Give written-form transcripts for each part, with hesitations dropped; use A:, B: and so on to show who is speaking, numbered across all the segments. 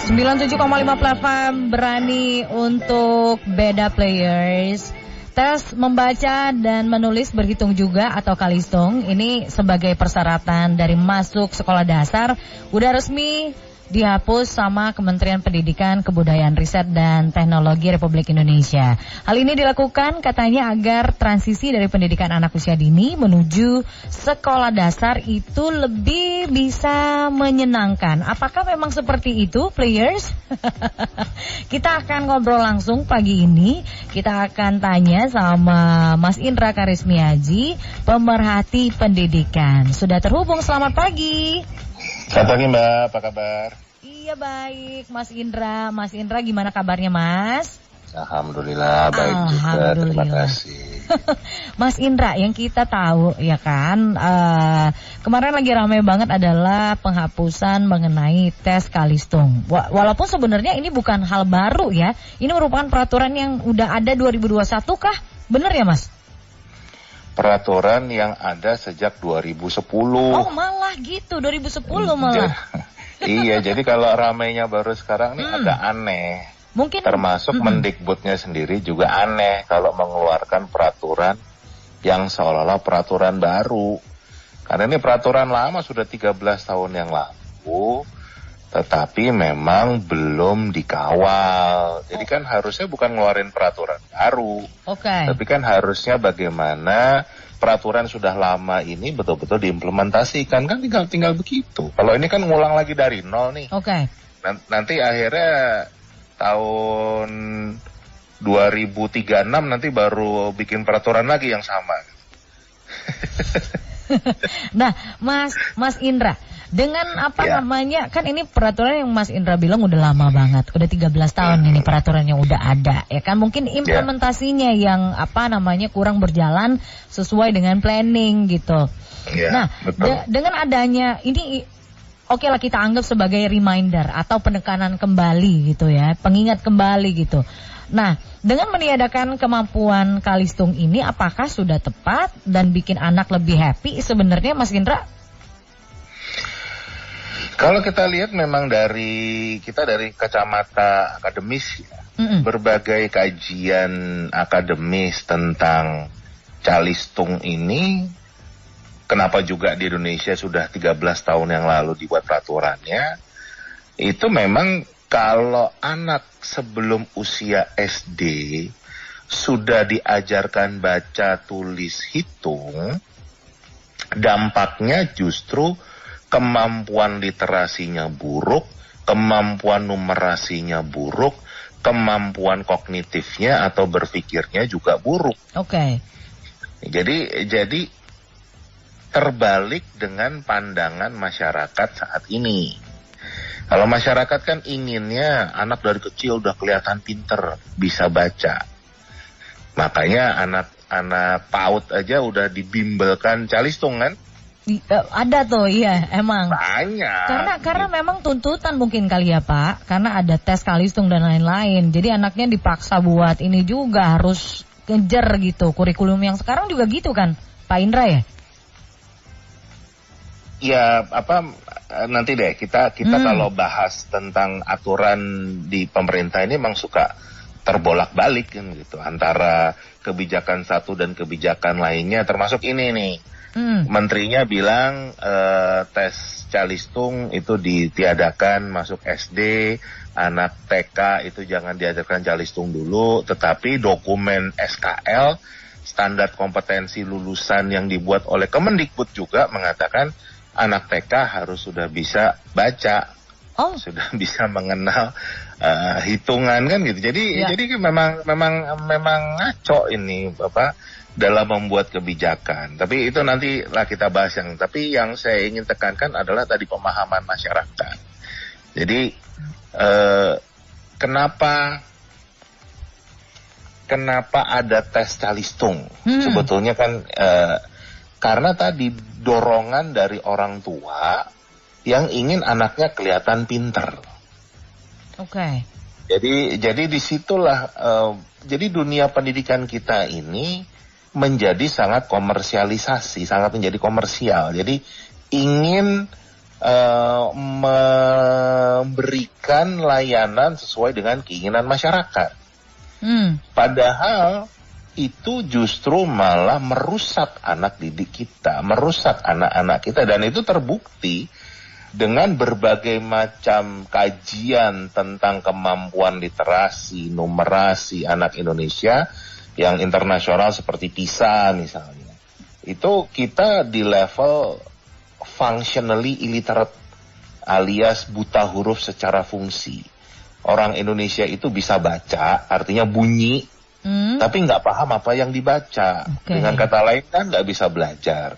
A: 97,5 platform berani untuk beda players. Tes membaca dan menulis berhitung juga atau kalistung ini sebagai persyaratan dari masuk sekolah dasar udah resmi dihapus sama Kementerian Pendidikan, Kebudayaan, Riset, dan Teknologi Republik Indonesia. Hal ini dilakukan katanya agar transisi dari pendidikan anak usia dini menuju sekolah dasar itu lebih bisa menyenangkan. Apakah memang seperti itu, players? Kita akan ngobrol langsung pagi ini. Kita akan tanya sama Mas Indra Karismiaji, pemerhati pendidikan. Sudah terhubung, selamat pagi.
B: Selamat pagi Mbak, apa kabar?
A: Iya baik, Mas Indra. Mas Indra gimana kabarnya Mas?
B: Alhamdulillah, baik juga, terima kasih.
A: Mas Indra, yang kita tahu ya kan, kemarin lagi ramai banget adalah penghapusan mengenai tes kalistung. Walaupun sebenarnya ini bukan hal baru ya, ini merupakan peraturan yang udah ada 2021 kah? Bener ya Mas?
B: Peraturan yang ada sejak 2010.
A: Oh malah gitu, 2010 malah.
B: Iya, jadi kalau ramainya baru sekarang nih agak aneh.
A: Mungkin
B: termasuk Mendikbudnya sendiri juga aneh kalau mengeluarkan peraturan yang seolah-olah peraturan baru. Karena ini peraturan lama sudah 13 tahun yang lalu, tetapi memang belum dikawal. Jadi kan harusnya bukan ngeluarin peraturan baru. Tapi kan harusnya bagaimana peraturan sudah lama ini betul-betul diimplementasikan. Kan tinggal begitu. Kalau ini kan ngulang lagi dari nol nih. Nanti akhirnya tahun 2036 nanti baru bikin peraturan lagi yang sama.
A: Nah, Mas Indra, dengan namanya, kan ini peraturan yang Mas Indra bilang udah lama banget, udah 13 tahun ini peraturannya udah ada, ya kan? Mungkin implementasinya yang kurang berjalan sesuai dengan planning gitu. Nah, dengan adanya ini, oke lah kita anggap sebagai reminder atau penekanan kembali gitu ya, pengingat kembali gitu. Nah, dengan meniadakan kemampuan kalistung ini, apakah sudah tepat dan bikin anak lebih happy sebenarnya Mas Indra?
B: Kalau kita lihat memang dari kacamata akademis ya, berbagai kajian akademis tentang calistung ini, kenapa juga di Indonesia sudah 13 tahun yang lalu dibuat peraturannya, itu memang kalau anak sebelum usia SD sudah diajarkan baca, tulis, hitung, dampaknya justru kemampuan literasinya buruk, kemampuan numerasinya buruk, kemampuan kognitifnya atau berpikirnya juga buruk. Jadi terbalik dengan pandangan masyarakat saat ini. Kalau masyarakat kan inginnya anak dari kecil udah kelihatan pinter, bisa baca. Makanya anak PAUD aja udah dibimbelkan calistung kan?
A: Ada tuh, iya emang.
B: Banyak.
A: Karena memang tuntutan mungkin kali ya Pak, karena ada tes kalistung dan lain-lain. Jadi anaknya dipaksa buat ini juga harus kejar gitu. Kurikulum yang sekarang juga gitu kan, Pak Indra ya?
B: Ya nanti deh kita kalau bahas tentang aturan di pemerintah ini memang suka terbolak-balik kan gitu antara kebijakan satu dan kebijakan lainnya, termasuk ini nih. Menterinya bilang tes calistung itu ditiadakan masuk SD, anak TK itu jangan diajarkan calistung dulu, tetapi dokumen SKL standar kompetensi lulusan yang dibuat oleh Kemendikbud juga mengatakan anak TK harus sudah bisa baca, sudah bisa mengenal hitungan kan gitu. Jadi memang ngaco ini dalam membuat kebijakan. Tapi itu nanti lah kita bahas tapi yang saya ingin tekankan adalah tadi pemahaman masyarakat. Jadi kenapa ada tes calistung? Sebetulnya kan karena tadi dorongan dari orang tua yang ingin anaknya kelihatan pinter. Jadi disitulah jadi dunia pendidikan kita ini menjadi sangat komersialisasi, sangat menjadi komersial. Jadi ingin memberikan layanan sesuai dengan keinginan masyarakat. Padahal itu justru malah merusak anak didik kita, merusak anak-anak kita, dan itu terbukti dengan berbagai macam kajian tentang kemampuan literasi, numerasi anak Indonesia yang internasional seperti PISA misalnya. Itu kita di level functionally illiterate alias buta huruf secara fungsi. Orang Indonesia itu bisa baca, artinya bunyi, tapi nggak paham apa yang dibaca. Dengan kata lain kan nggak bisa belajar.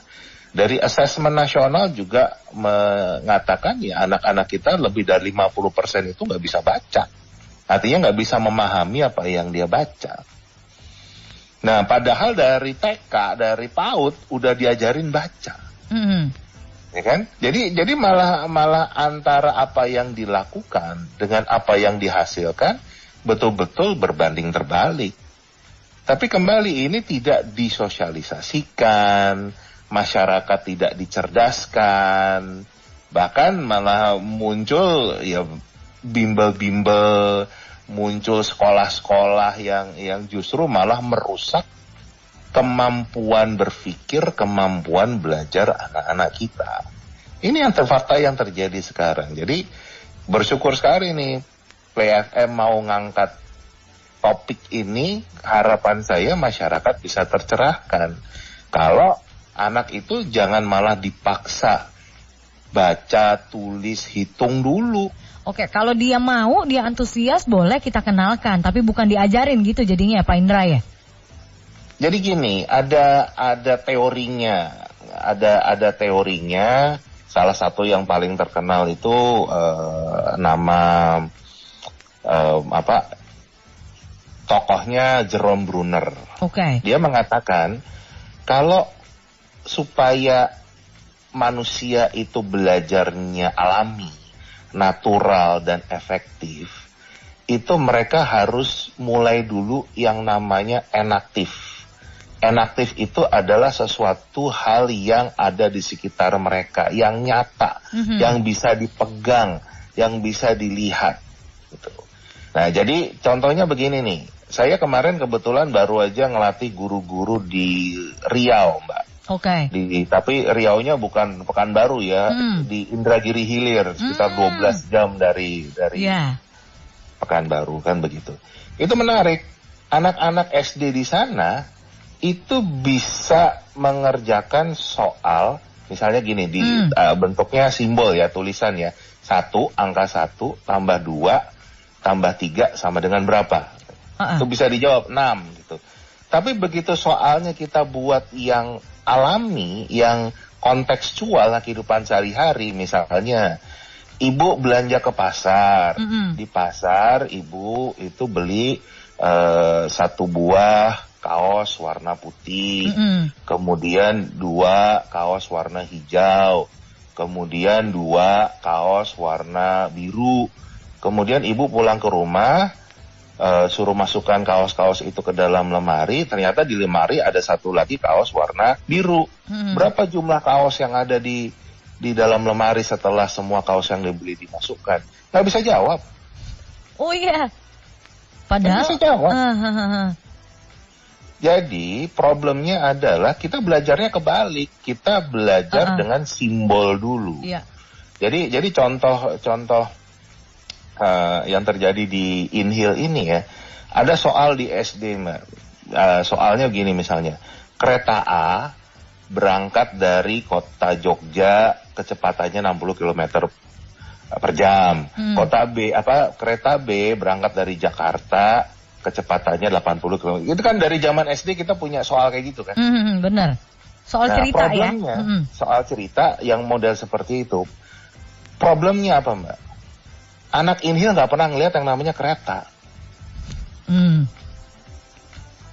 B: Dari asesmen nasional juga mengatakan ya anak-anak kita lebih dari 50% itu nggak bisa baca. Artinya nggak bisa memahami apa yang dia baca. Nah, padahal dari TK, dari PAUD udah diajarin baca. Ya kan? Jadi malah antara apa yang dilakukan dengan apa yang dihasilkan betul-betul berbanding terbalik. Tapi kembali ini tidak disosialisasikan, masyarakat tidak dicerdaskan, bahkan malah muncul ya bimbel-bimbel, muncul sekolah-sekolah yang justru malah merusak kemampuan berpikir, kemampuan belajar anak-anak kita. Ini yang fakta yang terjadi sekarang. Jadi bersyukur sekali nih Play FM mau ngangkat topik ini, harapan saya masyarakat bisa tercerahkan. Kalau anak itu jangan malah dipaksa baca, tulis, hitung dulu.
A: Oke, kalau dia mau, dia antusias, boleh kita kenalkan, tapi bukan diajarin gitu jadinya ya Pak Indra ya?
B: Jadi gini, ada teorinya, ada teorinya. Salah satu yang paling terkenal itu nama tokohnya Jerome Bruner. Dia mengatakan kalau supaya manusia itu belajarnya alami, natural dan efektif, itu mereka harus mulai dulu yang namanya enaktif. Enaktif itu adalah sesuatu hal yang ada di sekitar mereka, yang nyata, yang bisa dipegang, yang bisa dilihat. Gitu. Nah, jadi contohnya begini nih. Saya kemarin kebetulan baru aja ngelatih guru-guru di Riau, Mbak. Tapi Riau-nya bukan Pekanbaru ya, di Indragiri Hilir, sekitar 12 jam dari Pekanbaru, kan begitu. Itu menarik. Anak-anak SD di sana itu bisa mengerjakan soal, misalnya gini, di bentuknya simbol ya, tulisan ya. 1, angka 1, tambah 2, tambah 3 sama dengan berapa? Itu bisa dijawab 6 gitu. Tapi begitu soalnya kita buat yang alami, yang kontekstual kehidupan sehari-hari, misalnya ibu belanja ke pasar, di pasar ibu itu beli 1 buah kaos warna putih, kemudian 2 kaos warna hijau, kemudian 2 kaos warna biru, kemudian ibu pulang ke rumah, suruh masukkan kaos-kaos itu ke dalam lemari, ternyata di lemari ada 1 lagi kaos warna biru. Berapa jumlah kaos yang ada di dalam lemari setelah semua kaos yang dibeli dimasukkan? Nggak bisa jawab.
A: Oh iya. Padahal
B: nggak bisa jawab. Jadi problemnya adalah kita belajarnya kebalik. Kita belajar dengan simbol dulu. Jadi contoh yang terjadi di Inhil ini ya, ada soal di SD, Mbak. Soalnya gini misalnya, kereta A berangkat dari kota Jogja kecepatannya 60 km per jam. Kereta B berangkat dari Jakarta kecepatannya 80 km. Itu kan dari zaman SD kita punya soal kayak gitu kan.
A: Benar. Soal cerita ya.
B: Soal cerita yang model seperti itu. Problemnya apa, Mbak? Anak Inhil nggak pernah ngelihat yang namanya kereta.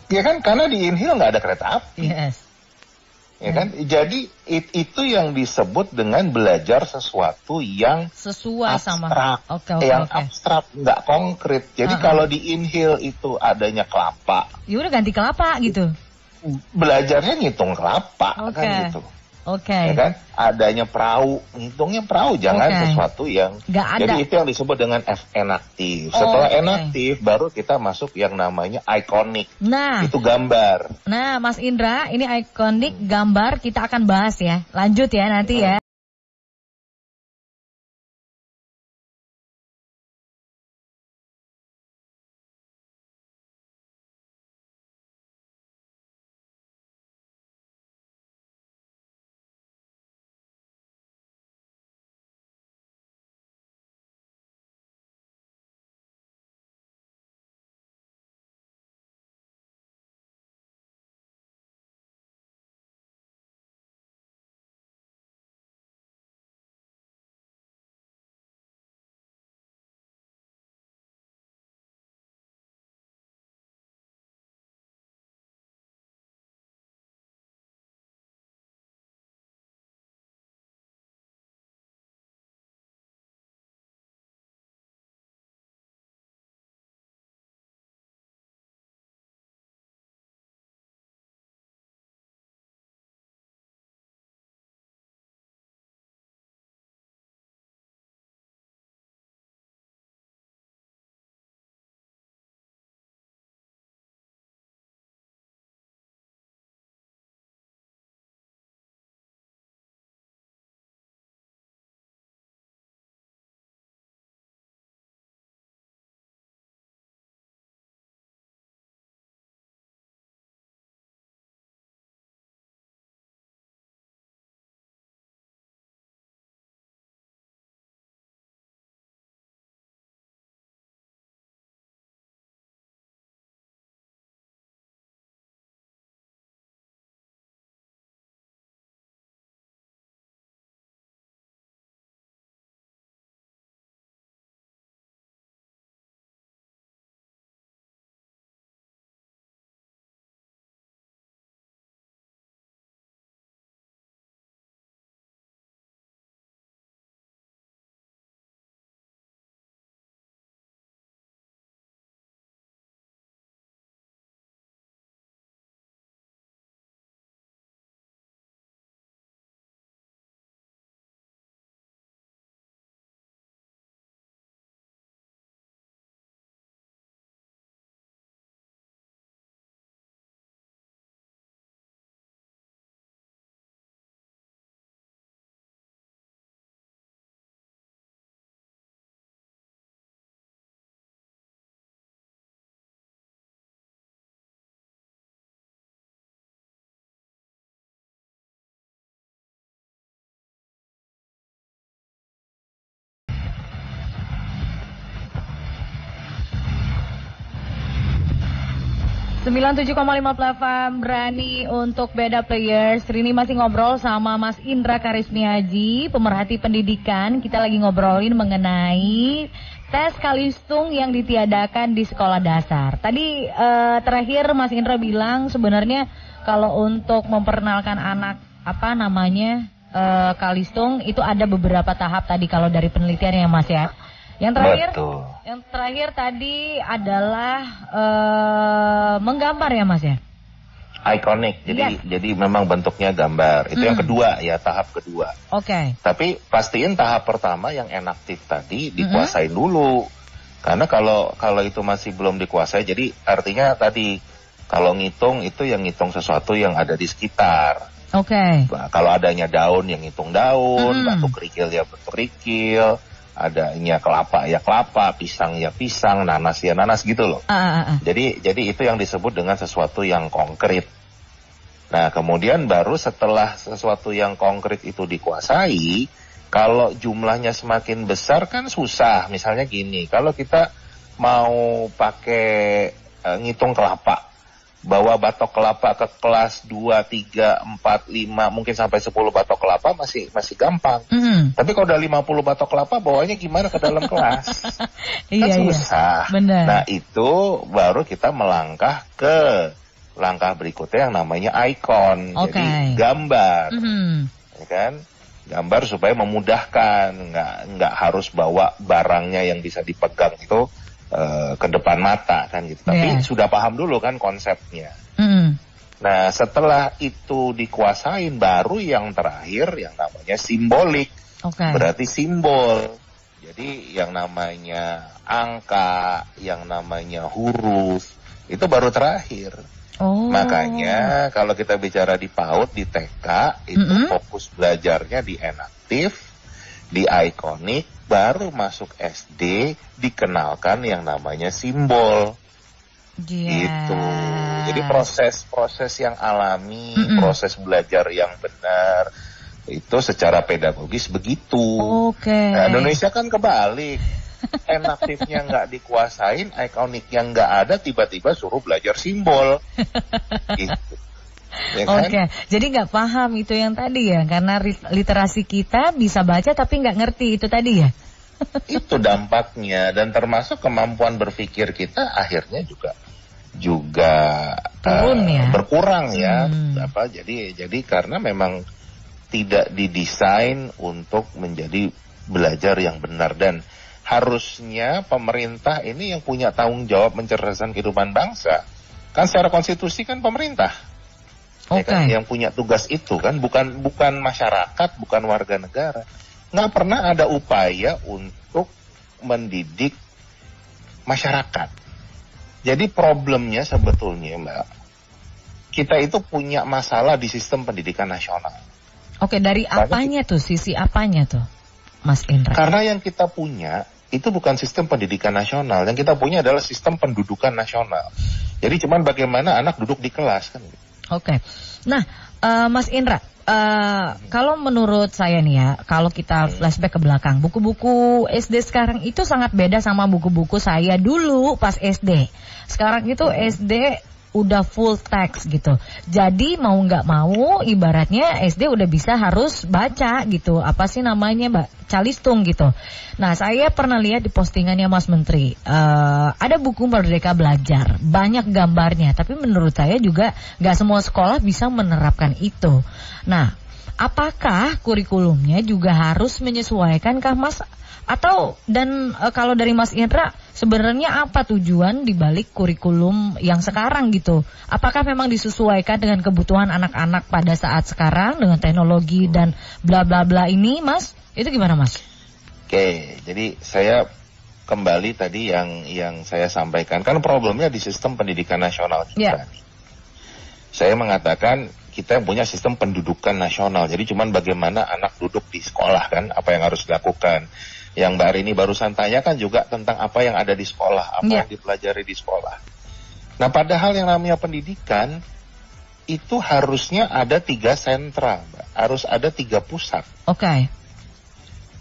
B: Ya kan, karena di Inhil nggak ada kereta api. Ya kan, jadi itu yang disebut dengan belajar sesuatu yang
A: sesuai
B: abstrak, abstrak, nggak konkret. Jadi kalau di Inhil itu adanya kelapa,
A: ya udah ganti kelapa gitu.
B: Belajarnya ngitung kelapa kan gitu.
A: Oke.
B: Ya kan? Adanya perahu, ngitungnya perahu, jangan sesuatu yang
A: nggak ada.
B: Jadi itu yang disebut dengan enaktif. Setelah enaktif, baru kita masuk yang namanya ikonik.
A: Nah,
B: itu gambar.
A: Nah, Mas Indra, ini ikonik gambar kita akan bahas ya. Lanjut ya nanti ya. ...97,5 platform berani untuk Beda Players. Ini masih ngobrol sama Mas Indra Karismiaji, pemerhati pendidikan. Kita lagi ngobrolin mengenai tes Kalistung yang ditiadakan di sekolah dasar. Tadi terakhir Mas Indra bilang sebenarnya kalau untuk memperkenalkan anak Kalistung itu ada beberapa tahap tadi kalau dari penelitian ya Mas ya. Yang terakhir tadi adalah menggambar ya Mas ya?
B: Ikonik, jadi memang bentuknya gambar. Itu yang kedua ya, tahap kedua.
A: Oke.
B: Tapi pastiin tahap pertama yang enaktif tadi dikuasain dulu. Karena kalau itu masih belum dikuasai, jadi artinya tadi kalau ngitung itu yang ngitung sesuatu yang ada di sekitar.
A: Oke.
B: Nah, kalau adanya daun yang ngitung daun, batu kerikil ya batu kerikil. Adanya kelapa ya kelapa, pisang ya pisang, nanas ya nanas gitu loh. Jadi itu yang disebut dengan sesuatu yang konkret. Nah kemudian baru setelah sesuatu yang konkret itu dikuasai, kalau jumlahnya semakin besar kan susah. Misalnya gini, kalau kita mau pakai ngitung kelapa, bawa batok kelapa ke kelas 2, 3, 4, 5, mungkin sampai 10 batok kelapa masih gampang. Tapi kalau udah 50 batok kelapa, bawanya gimana ke dalam kelas? Kan susah.
A: Bener.
B: Nah itu baru kita melangkah ke langkah berikutnya yang namanya ikon. Jadi gambar. Ya kan? Gambar supaya memudahkan, nggak harus bawa barangnya yang bisa dipegang itu ke depan mata kan gitu. Tapi sudah paham dulu kan konsepnya. Nah, setelah itu dikuasain, baru yang terakhir yang namanya simbolik. Berarti simbol. Jadi yang namanya angka, yang namanya huruf, itu baru terakhir. Makanya kalau kita bicara di PAUD, di TK, itu fokus belajarnya di enaktif, di ikonik, baru masuk SD, dikenalkan yang namanya simbol. Gitu. Jadi proses yang alami, proses belajar yang benar, itu secara pedagogis begitu. Nah, Indonesia kan kebalik. Enaktifnya nggak dikuasain, ikoniknya nggak ada, tiba-tiba suruh belajar simbol. Gitu. Ya kan?
A: Jadi nggak paham itu yang tadi ya, karena literasi kita bisa baca tapi nggak ngerti itu tadi ya.
B: Itu dampaknya, dan termasuk kemampuan berpikir kita akhirnya juga
A: turun ya,
B: berkurang ya. Jadi karena memang tidak didesain untuk menjadi belajar yang benar, dan harusnya pemerintah ini yang punya tanggung jawab mencerdaskan kehidupan bangsa. Kan secara konstitusi kan pemerintah. Ya kan, yang punya tugas itu kan bukan masyarakat, bukan warga negara. Nggak pernah ada upaya untuk mendidik masyarakat. Jadi problemnya sebetulnya, Mbak, kita itu punya masalah di sistem pendidikan nasional.
A: Dari apanya tuh, sisi apanya tuh, Mas Indra?
B: Karena yang kita punya itu bukan sistem pendidikan nasional, yang kita punya adalah sistem pendudukan nasional. Jadi cuman bagaimana anak duduk di kelas kan.
A: Nah, Mas Indra, kalau menurut saya nih ya, kalau kita flashback ke belakang, buku-buku SD sekarang itu sangat beda sama buku-buku saya dulu pas SD. Sekarang itu SD udah full text gitu. Jadi mau nggak mau, ibaratnya SD udah bisa harus baca gitu. Apa sih namanya, Mbak? Calistung gitu. Nah, saya pernah lihat di postingannya Mas Menteri, ada buku Merdeka Belajar, banyak gambarnya. Tapi menurut saya juga nggak semua sekolah bisa menerapkan itu. Nah, apakah kurikulumnya juga harus menyesuaikan kah, Mas? Kalau dari Mas Indra, sebenarnya apa tujuan dibalik kurikulum yang sekarang gitu? Apakah memang disesuaikan dengan kebutuhan anak-anak pada saat sekarang dengan teknologi dan bla bla bla ini, Mas? Itu gimana, Mas?
B: Jadi saya kembali tadi yang saya sampaikan, kan problemnya di sistem pendidikan nasional kita. Saya mengatakan kita punya sistem pendudukan nasional. Jadi cuman bagaimana anak duduk di sekolah kan, apa yang harus dilakukan. Yang Mbak Rini barusan tanyakan juga tentang apa yang ada di sekolah, apa yang dipelajari di sekolah. Nah, padahal yang namanya pendidikan itu harusnya ada 3 sentra, Mbak. Harus ada 3 pusat.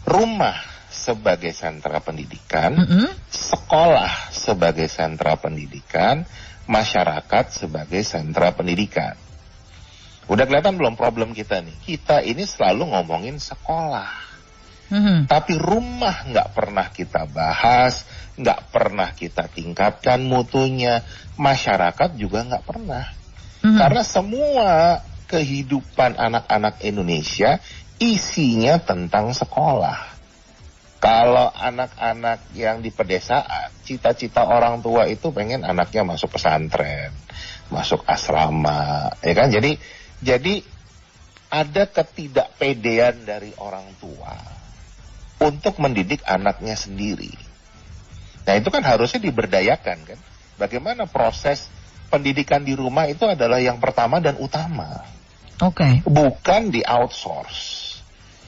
B: Rumah sebagai sentra pendidikan, sekolah sebagai sentra pendidikan, masyarakat sebagai sentra pendidikan. Udah kelihatan belum problem kita nih? Kita ini selalu ngomongin sekolah. Tapi rumah nggak pernah kita bahas, nggak pernah kita tingkatkan mutunya, masyarakat juga nggak pernah. Karena semua kehidupan anak-anak Indonesia isinya tentang sekolah. Kalau anak-anak yang di pedesaan, cita-cita orang tua itu pengen anaknya masuk pesantren, masuk asrama, ya kan? Jadi ada ketidakpedean dari orang tua untuk mendidik anaknya sendiri. Nah, itu kan harusnya diberdayakan kan. Bagaimana proses pendidikan di rumah itu adalah yang pertama dan utama. Bukan di outsource.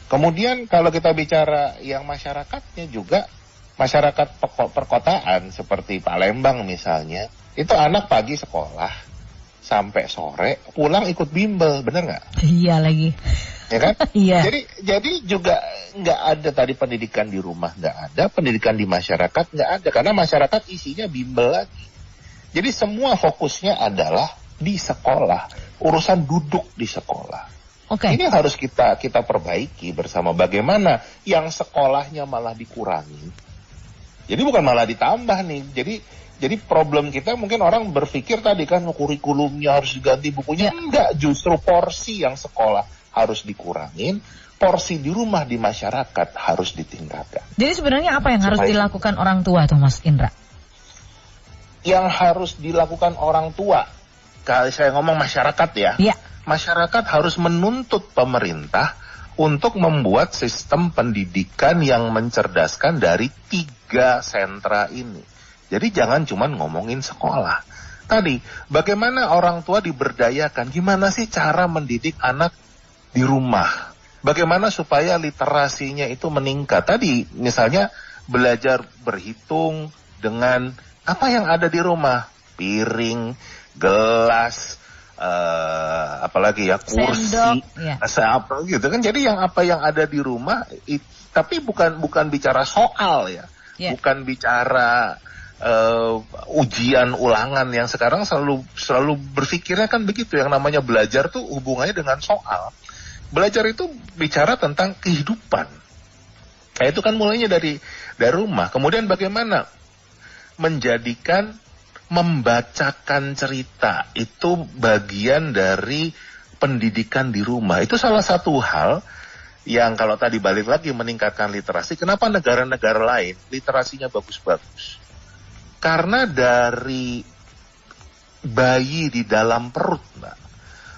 B: Kemudian kalau kita bicara yang masyarakatnya juga, masyarakat perkotaan seperti Palembang misalnya, itu anak pagi sekolah sampai sore, pulang ikut bimbel, bener nggak?
A: Iya lagi.
B: Ya kan?
A: Iya.
B: Jadi juga nggak ada tadi pendidikan di rumah, nggak ada pendidikan di masyarakat, nggak ada, karena masyarakat isinya bimbel lagi. Jadi semua fokusnya adalah di sekolah, urusan duduk di sekolah. Ini harus kita perbaiki bersama. Bagaimana yang sekolahnya malah dikurangi, jadi bukan malah ditambah nih. Jadi problem kita mungkin orang berpikir tadi kan kurikulumnya harus diganti, bukunya enggak, justru porsi yang sekolah harus dikurangin, porsi di rumah di masyarakat harus ditingkatkan.
A: Jadi sebenarnya apa yang harus dilakukan orang tua tuh, Mas Indra?
B: Yang harus dilakukan orang tua kalau saya ngomong masyarakat ya, masyarakat harus menuntut pemerintah untuk membuat sistem pendidikan yang mencerdaskan dari 3 sentra ini. Jadi jangan cuma ngomongin sekolah. Tadi, bagaimana orang tua diberdayakan, gimana sih cara mendidik anak di rumah? Bagaimana supaya literasinya itu meningkat? Tadi, misalnya belajar berhitung dengan apa yang ada di rumah. Piring, gelas, apalagi ya, kursi, apa gitu kan. Jadi apa yang ada di rumah, tapi bukan bicara soal ya. Bukan bicara ujian ulangan yang sekarang selalu berpikirnya kan begitu, yang namanya belajar tuh hubungannya dengan soal. Belajar itu bicara tentang kehidupan. Kayak itu kan mulainya dari rumah. Kemudian bagaimana membacakan cerita itu bagian dari pendidikan di rumah. Itu salah satu hal yang kalau tadi balik lagi meningkatkan literasi. Kenapa negara-negara lain literasinya bagus-bagus? Karena dari bayi di dalam perut, Mbak,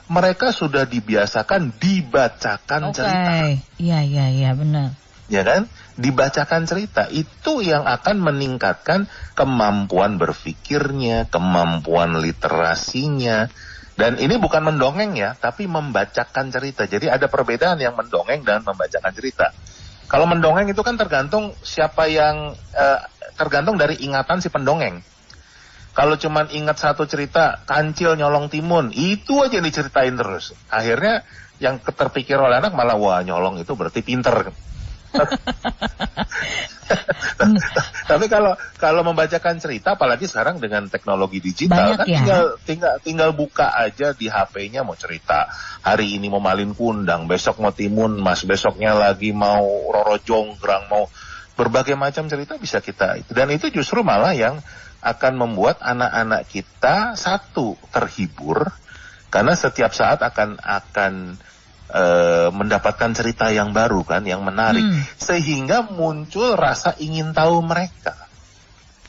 B: mereka sudah dibiasakan dibacakan cerita.
A: Iya, benar.
B: Ya kan? Dibacakan cerita. Itu yang akan meningkatkan kemampuan berpikirnya, kemampuan literasinya. Dan ini bukan mendongeng ya, tapi membacakan cerita. Jadi ada perbedaan yang mendongeng dan membacakan cerita. Kalau mendongeng itu kan tergantung siapa yang tergantung dari ingatan si pendongeng. Kalau cuman ingat satu cerita, kancil nyolong timun, itu aja yang diceritain terus. Akhirnya yang terpikir oleh anak malah, wah nyolong itu berarti pinter. Tapi kalau membacakan cerita, apalagi sekarang dengan teknologi digital, kan tinggal buka aja di HP-nya mau cerita. Hari ini mau malin kundang, besok mau timun mas, besoknya lagi mau roro jonggrang, mau berbagai macam cerita bisa kita. Dan itu justru malah yang akan membuat anak-anak kita terhibur, karena setiap saat akan mendapatkan cerita yang baru kan, yang menarik, sehingga muncul rasa ingin tahu mereka.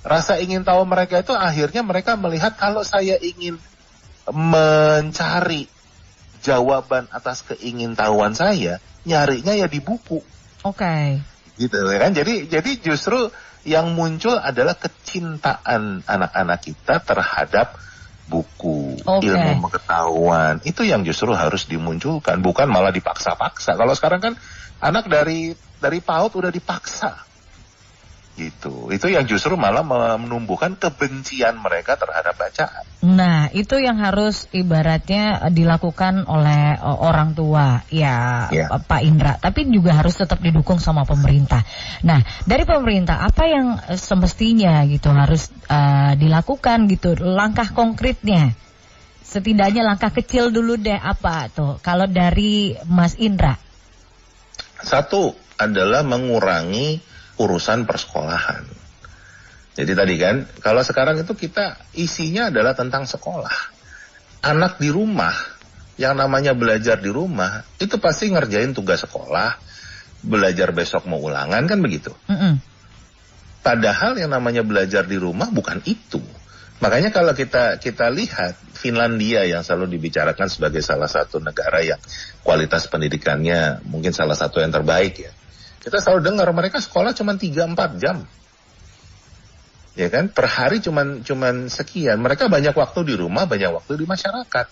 B: Rasa ingin tahu mereka itu akhirnya mereka melihat, kalau saya ingin mencari jawaban atas keingintahuan saya, nyarinya ya di buku. Gitu kan. Jadi justru yang muncul adalah kecintaan anak-anak kita terhadap buku, ilmu pengetahuan. Itu yang justru harus dimunculkan, bukan malah dipaksa-paksa. Kalau sekarang kan anak dari PAUD udah dipaksa. Gitu. Itu yang justru malah menumbuhkan kebencian mereka terhadap bacaan.
A: Nah, itu yang harus ibaratnya dilakukan oleh orang tua, ya Pak Indra. Tapi juga harus tetap didukung sama pemerintah. Nah, dari pemerintah apa yang semestinya gitu harus dilakukan gitu, langkah konkretnya? Setidaknya langkah kecil dulu deh, apa tuh kalau dari Mas Indra?
B: Satu adalah mengurangi urusan persekolahan. Jadi tadi kan, kalau sekarang itu kita isinya adalah tentang sekolah. Anak di rumah, yang namanya belajar di rumah, itu pasti ngerjain tugas sekolah, belajar besok mau ulangan, kan begitu. Padahal yang namanya belajar di rumah bukan itu. Makanya kalau kita lihat Finlandia yang selalu dibicarakan sebagai salah satu negara yang kualitas pendidikannya mungkin salah satu yang terbaik ya. Kita selalu dengar mereka sekolah cuma 3-4 jam. Ya kan? Per hari cuman sekian. Mereka banyak waktu di rumah, banyak waktu di masyarakat.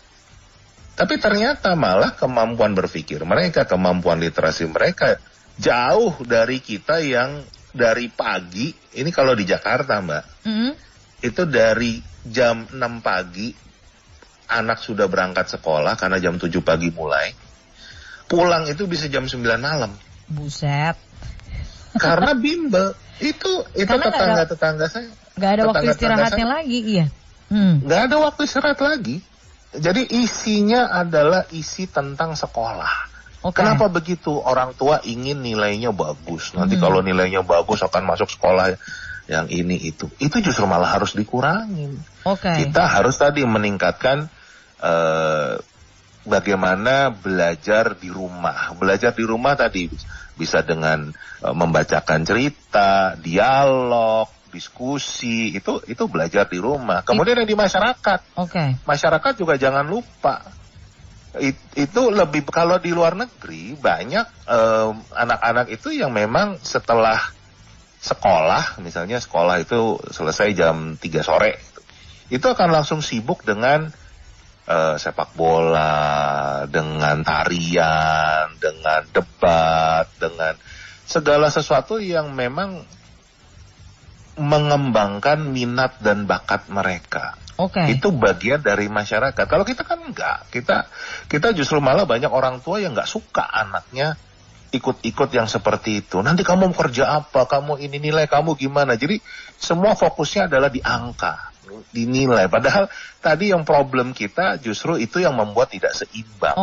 B: Tapi ternyata malah kemampuan berpikir mereka, kemampuan literasi mereka jauh dari kita yang dari pagi. Ini kalau di Jakarta, Mbak. Itu dari jam 6 pagi anak sudah berangkat sekolah karena jam 7 pagi mulai. Pulang itu bisa jam 9 malam.
A: Buset.
B: Karena bimbel. Itu tetangga saya.
A: Gak ada waktu istirahatnya lagi, iya.
B: Gak ada waktu istirahat lagi. Jadi isinya adalah isi tentang sekolah. Kenapa begitu? Orang tua ingin nilainya bagus. Nanti kalau nilainya bagus akan masuk sekolah yang ini itu. Itu justru malah harus dikurangin. Kita harus tadi meningkatkan bagaimana belajar di rumah. Belajar di rumah tadi bisa dengan membacakan cerita, dialog, diskusi, itu belajar di rumah. Kemudian yang di masyarakat. Masyarakat juga jangan lupa. Itu lebih, kalau di luar negeri banyak anak-anak itu yang memang setelah sekolah, misalnya sekolah itu selesai jam 3 sore, itu akan langsung sibuk dengan sepak bola, dengan tarian, dengan debat, dengan segala sesuatu yang memang mengembangkan minat dan bakat mereka. Itu bagian dari masyarakat. Kalau kita kan enggak, kita justru malah banyak orang tua yang enggak suka anaknya ikut-ikut yang seperti itu. Nanti kamu kerja apa, kamu ini nilai kamu gimana. Jadi semua fokusnya adalah di angka, dinilai. Padahal tadi yang problem kita justru itu yang membuat tidak seimbang.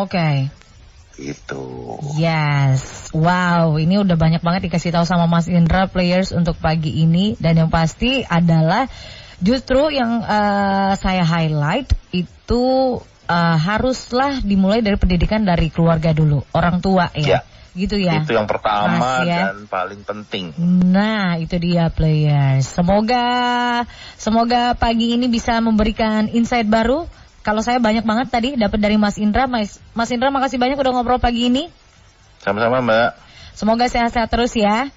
B: Itu.
A: Yes. Wow, ini udah banyak banget dikasih tahu sama Mas Indra players untuk pagi ini. Dan yang pasti adalah justru yang saya highlight itu haruslah dimulai dari pendidikan dari keluarga dulu, orang tua ya. Gitu ya. Itu
B: yang pertama dan paling penting.
A: Nah, itu dia players. Semoga pagi ini bisa memberikan insight baru. Kalau saya banyak banget tadi dapat dari Mas Indra. Mas Indra, makasih banyak udah ngobrol pagi ini.
B: Sama-sama, Mbak.
A: Semoga sehat-sehat terus ya.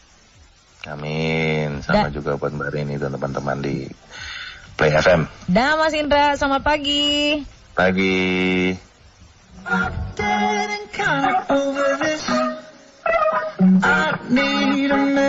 B: Amin. Sama juga buat Mbak Rini dan teman-teman di Play FM.
A: Dah Mas Indra, selamat pagi.
B: Pagi.
C: I need a man.